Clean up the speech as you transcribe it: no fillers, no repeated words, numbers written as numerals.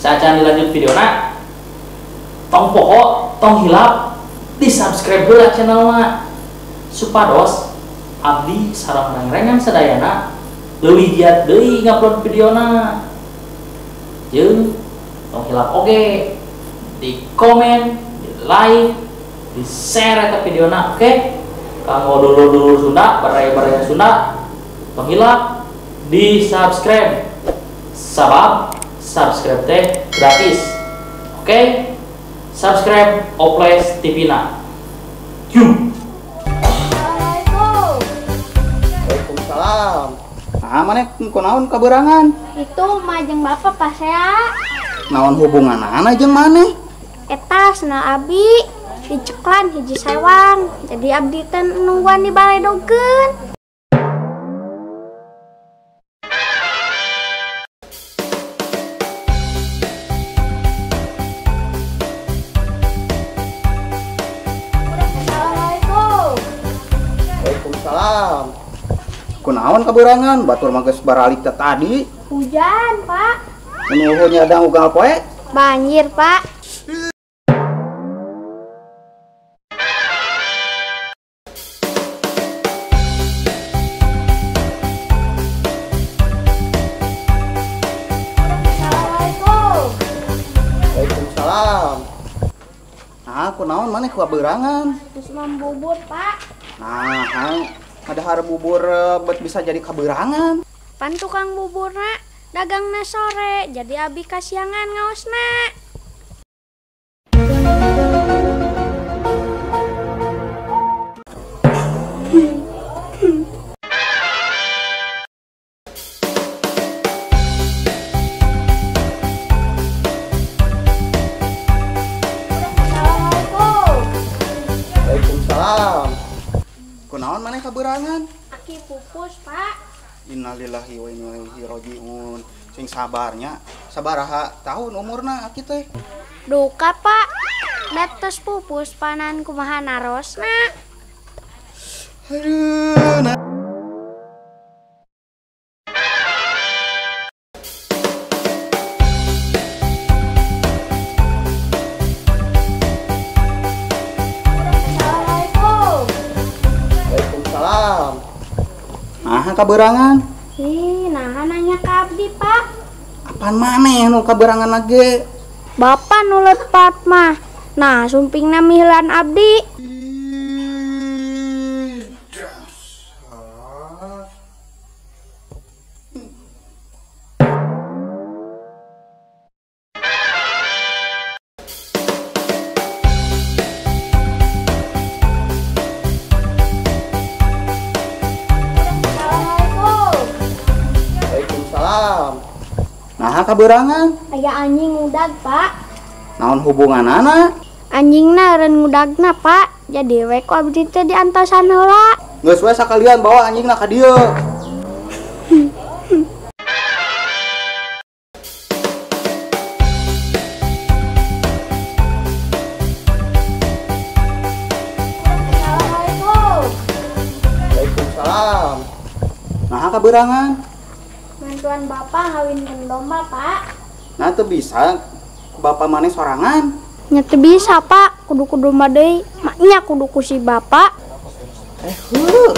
Saat dilanjut video nak, tong pokok, tong hilap, di subscribe dulu channelnya supados abdi sareng rengrengan sadayana leuwih giat deui ngupload videona. Jeung tong hilap oge di komen, di like, di share eta videona, oke? Kanggo dulur-dulur Sunda, baraya-baraya Sunda, tong hilap di subscribe. Sabab subscribe teh gratis. Oke? Subscribe Oples TV na. Assalamualaikum. Waalaikumsalam. Nah, mana kunaon kaberangan? Itu majeng bapak pas ya. Naon hubungan anak jeung maneh? Eta sana abi diceklan hiji sewang. Jadi abdi teh nungguan di balai dogeun. Waalaikumsalam. Kunaon kaberangan? Batur mah geus baralik teh tadi. Hujan, Pak. Mun nyadang ugal poe? Banjir, Pak. Assalamualaikum. Waalaikumsalam. Nah, kunaon maneh kaberangan? Terus membubur, Pak. Nah, ada hareup bubur bet bisa jadi kaberangan. Pan tukang buburna dagangna sore, jadi abi kasiangan ngaosna. Assalamualaikum. Waalaikumsalam. Kunaon maneh kaberangan? Aki pupus, Pak. Innalillahi wa inna ilaihi rajiun. Sing sabarnya, sabaraha tahun umurna aki teh? Duka, Pak. Datos pupus panan kumaha narosna. Aduh, nah. Assalamualaikum. Waalaikumsalam. Nah, kaberangan? Nah nanya ke abdi, Pak. Apaan maneh nu kaberangan lagi? Bapak nu lepat mah. Nah, sumpingna mihlan abdi. Nah, kaberangan? Aya anjing ngudag, Pak. Naon hubungan anak? Anjingna ren ngudagna, Pak. Jadi we ku abdi teh diantosan heula. Geus we sakalian bawa anjingna ka dieu. Assalamualaikum. Waalaikumsalam. Nah, kaberangan? Bantuan Bapak ngawinkeun domba, Pak. Nah, teu bisa bapak maneh sorangan. Nya teu bisa, Pak. Kudu-kudu mah deui. Maknya kudu ku si Bapak. Heuh.